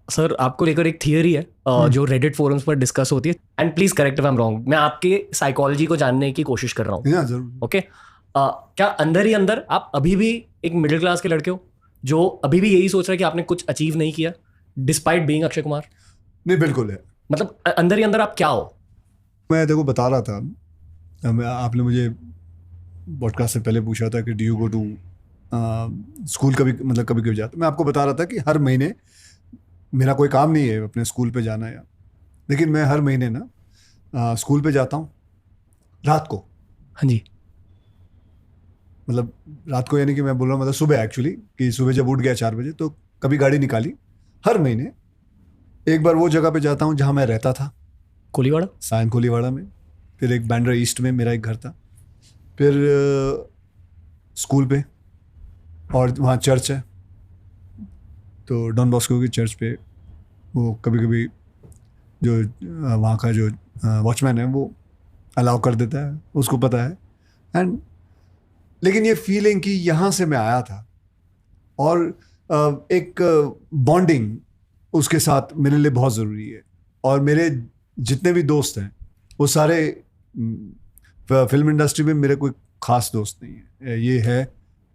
Sir आपको लेकर एक थियरी है जो रेडिट फोरम्स पर डिस्कस होती है, and please correct if I am wrong, मैं आपके साइकोलॉजी को जानने की कोशिश कर रहा हूँ। जरूर। ओके, क्या अंदर ही अंदर आप अभी भी एक मिडिल क्लास के लड़के हो जो अभी भी यही सोच रहा है कि आपने कुछ अचीव नहीं किया डिस्पाइट बीइंग अक्षय कुमार? नहीं, बिल्कुल है। मतलब अंदर ही अंदर आप क्या हो? मैं देखो बता रहा था, आपने मुझे पॉडकास्ट से पहले पूछा था कि do you go to school, कभी मतलब कभी कभी जाता। मैं आपको बता रहा था कि हर महीने मेरा कोई काम नहीं है अपने स्कूल पे जाना या, लेकिन मैं हर महीने ना स्कूल पे जाता हूँ रात को। हाँ जी। मतलब रात को यानी कि मैं बोल रहा हूँ मतलब सुबह, एक्चुअली कि सुबह जब उठ गया 4 बजे तो कभी गाड़ी निकाली। हर महीने एक बार वो जगह पे जाता हूँ जहाँ मैं रहता था, कोलीवाड़ा। सायन कोलीवाड़ा में। फिर एक बैंड्रा ईस्ट में मेरा एक घर था। फिर स्कूल पे, और वहाँ चर्च है तो डॉन बॉस्को की चर्च पे वो कभी कभी जो वहाँ का जो वॉचमैन है वो अलाउ कर देता है, उसको पता है। एंड लेकिन ये फीलिंग कि यहाँ से मैं आया था और एक बॉन्डिंग उसके साथ मेरे लिए बहुत ज़रूरी है। और मेरे जितने भी दोस्त हैं वो सारे फिल्म इंडस्ट्री में मेरे कोई ख़ास दोस्त नहीं है। ये है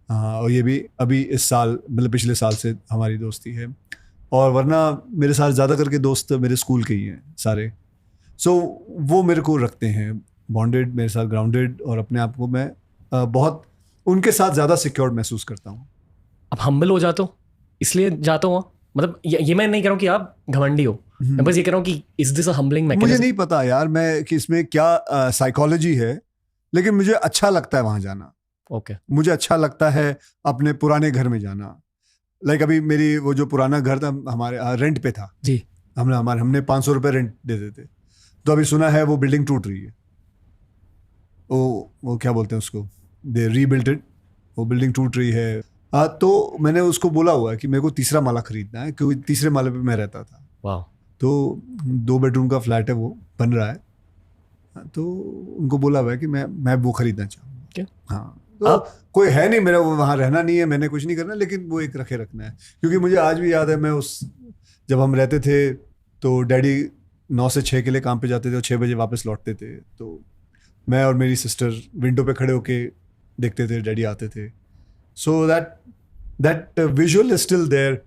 और ये भी अभी इस साल मतलब पिछले साल से हमारी दोस्ती है, और वरना मेरे साथ ज़्यादा करके दोस्त मेरे स्कूल के ही हैं सारे। सो वो मेरे को रखते हैं बॉन्डेड, मेरे साथ ग्राउंडेड, और अपने आप को मैं बहुत उनके साथ ज़्यादा सिक्योर्ड महसूस करता हूँ। आप हम्बल हो जाते हो इसलिए जाते हो? मतलब ये मैं नहीं कह रहा हूँ कि आप घमंडी हो, मैं बस ये कह रहा हूँ कि is this a humbling mechanism? मुझे नहीं पता यार मैं कि इसमें क्या साइकोलॉजी है, लेकिन मुझे अच्छा लगता है वहाँ जाना। ओके। मुझे अच्छा लगता है अपने पुराने घर में जाना। लाइक अभी मेरी वो जो पुराना घर था हमारे रेंट पे था जी। हमने 500 रुपये रेंट देते थे। तो अभी सुना है वो बिल्डिंग टूट रही है। वो क्या बोलते हैं उसको, दे रीबिल्टेड, वो बिल्डिंग टूट रही है। तो मैंने उसको बोला हुआ है कि मेरे को तीसरा माला खरीदना है, क्योंकि तीसरे माले पे मैं रहता था। वाह। तो 2 बेडरूम का फ्लैट है, वो बन रहा है। तो उनको बोला हुआ है कि मैं वो खरीदना चाहूँगा। हाँ, तो कोई है नहीं मेरा वो वहाँ रहना नहीं है, मैंने कुछ नहीं करना, लेकिन वो एक रखे रखना है। क्योंकि मुझे आज भी याद है, मैं जब हम रहते थे तो डैडी 9 से 6 के लिए काम पे जाते थे और 6 बजे वापस लौटते थे। तो मैं और मेरी सिस्टर विंडो पे खड़े होके देखते थे डैडी आते थे। So that visual is still there.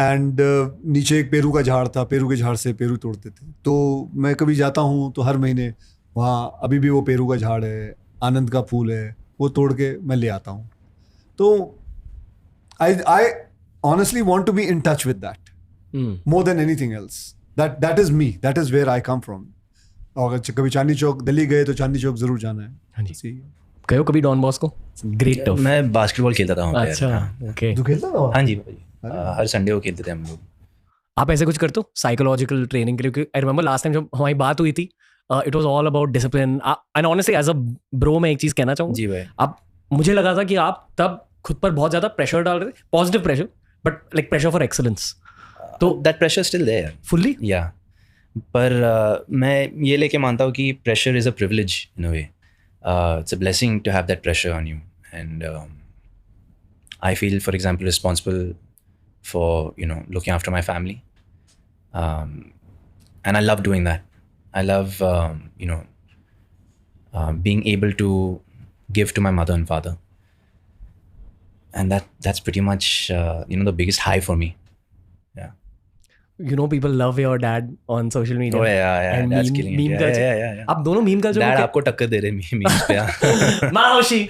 And नीचे एक पेरू का झाड़ था, पेरू के झाड़ से पेरू तोड़ते थे। तो मैं कभी जाता हूँ तो हर महीने वहाँ अभी भी वो पेरू का झाड़ है, आनंद का फूल है, वो तोड़ के मैं ले आता हूँ। तो I honestly want to be in touch with that more than anything else. That is me, that is where I come from. और अगर कभी चांदनी चौक दिल्ली गए तो चांदनी चौक जरूर जाना है। हाँ जी। गए हो कभी डॉन बॉस्को? Great tough. मैं बास्केटबॉल खेलता था वहाँ पे। अच्छा, ओके। तू खेलता था? हाँ जी, हर संडे को खेलते थे हम लोग। आप ऐसे कुछ करते हो साइकोलॉजिकल ट्रेनिंग के लिए? क्योंकि आई रिमेंबर लास्ट टाइम जब हमारी बात हुई थी, it was all about discipline. And honestly as a bro मैं एक चीज़ कहना चाहूँगा जी भाई। आप, मुझे लगा था कि आप तब खुद पर बहुत ज़्यादा प्रेशर डाल रहे थे, positive pressure, but like pressure for excellence. तो that pressure still there fully. Yeah, पर मैं ये लेके मानता हूँ कि pressure is a privilege in a way. It's a blessing to have that pressure on you. And I feel for example responsible for looking after my family, and I love doing that. I love being able to give to my mother and father, and that's pretty much the biggest high for me. Yeah. People love your dad on social media. Oh yeah, and dad's killing it. meme culture. Yeah. आप दोनों meme culture Dad आपको टक्कर दे रहे memes पे। माओशी।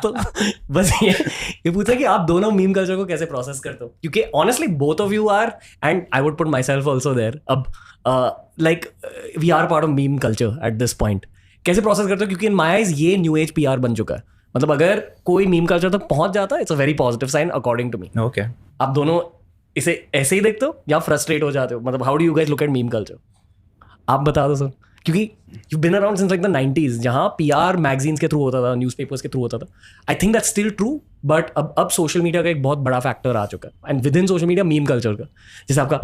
तो बस ये पूछा कि आप दोनों मीम कल्चर को कैसे प्रोसेस करते हो? क्योंकि honestly both of you are, and I would put myself also there. अब like we are part of meme culture at this point. कैसे प्रोसेस करते हो? क्योंकि इन माई आइज ये न्यू एज PR बन चुका है। मतलब अगर कोई मीम कल्चर तक पहुंच जाता है, it's a very positive sign according to me. Okay. आप दोनों इसे ऐसे ही देखते हो या फ्रस्ट्रेट हो जाते हो? मतलब how do you guys look at meme culture? आप बता दो सर, क्योंकि you been around since like the 90s, जहाँ PR मैगजीन्स के थ्रू होता था, न्यूज़पेपर्स के थ्रू होता था। I think that's still true, but अब सोशल मीडिया का एक बहुत बड़ा फैक्टर आ चुका है, and with in social media meme culture का, जैसे आपका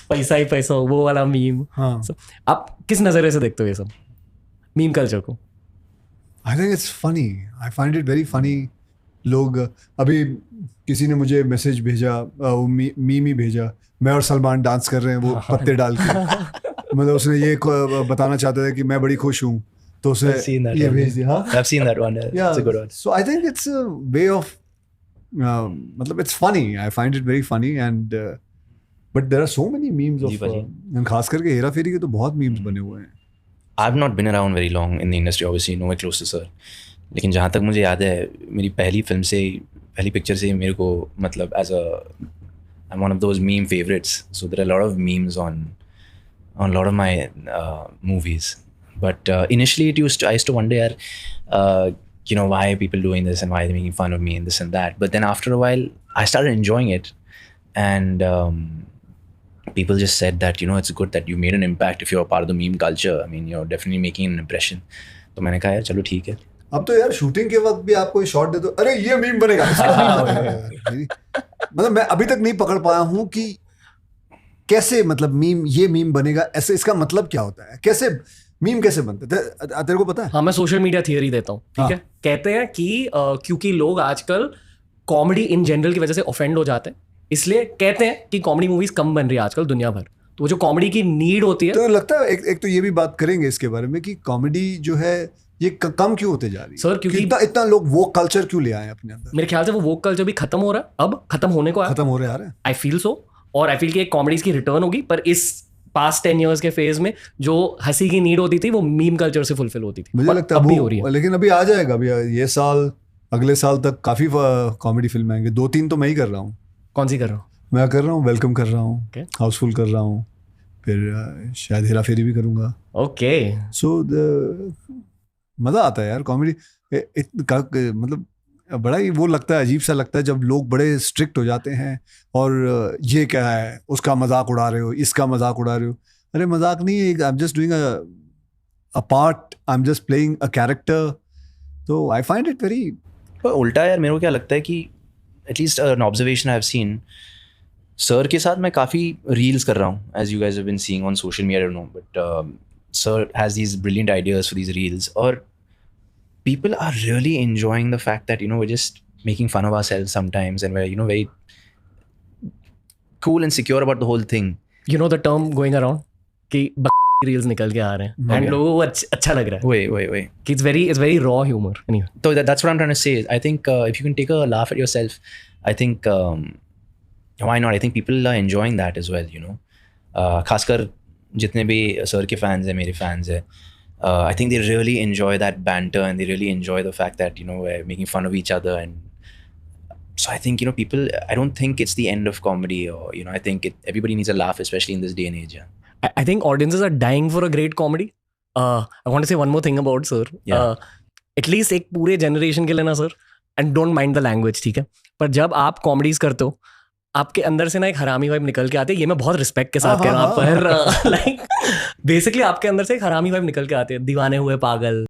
पैसा ही पैसा हो, वो वाला मीम। हाँ। So, आप किस नज़रिए से देखते हो ये सब मीम कल्चर को? I think it's funny. I find it very funny लोग अभी किसी ने मुझे मैसेज भेजा, मीम ही भेजा, मैं और सलमान डांस कर रहे हैं वो पत्ते डाल के, मतलब उसने ये बताना चाहता था कि मैं बड़ी खुश हूँ, तो उसने I've seen that ये one. भेज दिया. हाँ, I've seen that one. Yeah, it's a good one. so I think it's a way of मतलब it's funny, I find it very funny, and but there are so many memes ji of भाजी। and खास करके हेरा फेरी के तो बहुत memes बने हुए हैं. I've not been around very long in the industry, obviously, nowhere close to sir. लेकिन जहाँ तक मुझे याद है, मेरी पहली फिल्म से, पहली पिक्चर से मेरे को मतलब I'm one of those meme favorites. So there are a lot of memes on a lot of my movies. But initially, I used to wonder, why are people doing this and why are they making fun of me and this and that. But then after a while, I started enjoying it, and people just said that it's good that you made an impact if you're a part of the meme culture. I mean, you're definitely making an impression. तो मैंने कहा यार चलो ठीक है. अब तो यार शूटिंग के वक्त भी आप कोई शॉट दे दो, अरे ये मीम बनेगा, मतलब मैं अभी तक नहीं पकड़ पाया हूँ कि कैसे, मतलब मीम, ये मीम बनेगा ऐसे, इसका मतलब क्या होता है, कैसे मीम कैसे बनते, तेरे को पता है? हाँ, मैं सोशल मीडिया थियरी देता हूँ, ठीक है. कहते हैं कि क्योंकि लोग आजकल कॉमेडी इन जनरल की वजह से ऑफेंड हो जाते हैं, इसलिए कहते हैं कि कॉमेडी मूवीज कम बन रही है आजकल दुनिया भर. तो वो जो कॉमेडी की नीड होती है, तो लगता है एक तो ये भी बात करेंगे इसके बारे में कि कॉमेडी जो है ये कम क्यों होते जा रही है सर, क्योंकि इतना लोग वो कल्चर क्यों ले आए अपने अंदर? मेरे ख्याल से वो वोक कल्चर भी खत्म हो रहा है, अब खत्म होने को खत्म हो रहे आ रहे हैं. I feel so. और आई फील कि एक कॉमेडीज की रिटर्न होगी, पर इस पास्ट 10 years के फेज में जो हंसी की नीड होती थी वो मीम कल्चर से फुलफिल होती थी. मुझे लगता है अभी हो रही है, लेकिन अभी आ जाएगा, अभी ये साल, अगले साल तक काफी कॉमेडी फिल्म आएंगे. 2-3 तो मैं ही कर रहा हूँ. कौन सी कर रहा हूँ? मैं कर रहा हूँ वेलकम कर रहा हूँ, हाउसफुल कर रहा हूँ, फिर शायद हेरा फेरी भी करूँगा. ओके. सो मज़ा आता है यार कॉमेडी. मतलब बड़ा ही वो लगता है, अजीब सा लगता है जब लोग बड़े स्ट्रिक्ट हो जाते हैं और ये क्या है, उसका मजाक उड़ा रहे हो, इसका मजाक उड़ा रहे हो. अरे मजाक नहीं है, I am just doing a part, I am just playing a character. तो आई फाइंड इट वेरी. उल्टा यार मेरे को क्या लगता है कि at least an observation I have seen, sir के साथ मैं काफ़ी रील्स कर रहा हूँ, as you guys have been seeing on social media, I don't know, but sir has these brilliant ideas for these reels, और people are really enjoying the fact that we're just making fun of ourselves sometimes, and we're very cool and secure about the whole thing. You know the term going around कि reels निकल के आ रहे हैं and लोगों को अच्छा लग रहा है. Wait. कि it's very raw humor. Anyway. So that's what I'm trying to say. I think if you can take a laugh at yourself, I think why not? I think people are enjoying that as well. खासकर जितने भी sir के fans हैं, मेरे fans हैं, I think they really enjoy that banter, and they really enjoy the fact that we're making fun of each other, and so I think people, I don't think it's the end of comedy, or I think everybody needs a laugh, especially in this day and age. I think audiences are dying for a great comedy. I want to say one more thing about sir. At least एक पूरे generation के लिए ना sir, and don't mind the language, ठीक है, पर जब आप कॉमेडीज करते हो आपके अंदर से ना एक हरामी वाइब निकल के आती है. ये मैं बहुत रिस्पेक्ट के साथ कह रहा हूँ, पर लाइक बेसिकली आपके अंदर से एक हरामी वाइब निकल के आती है. दीवाने हुए पागल,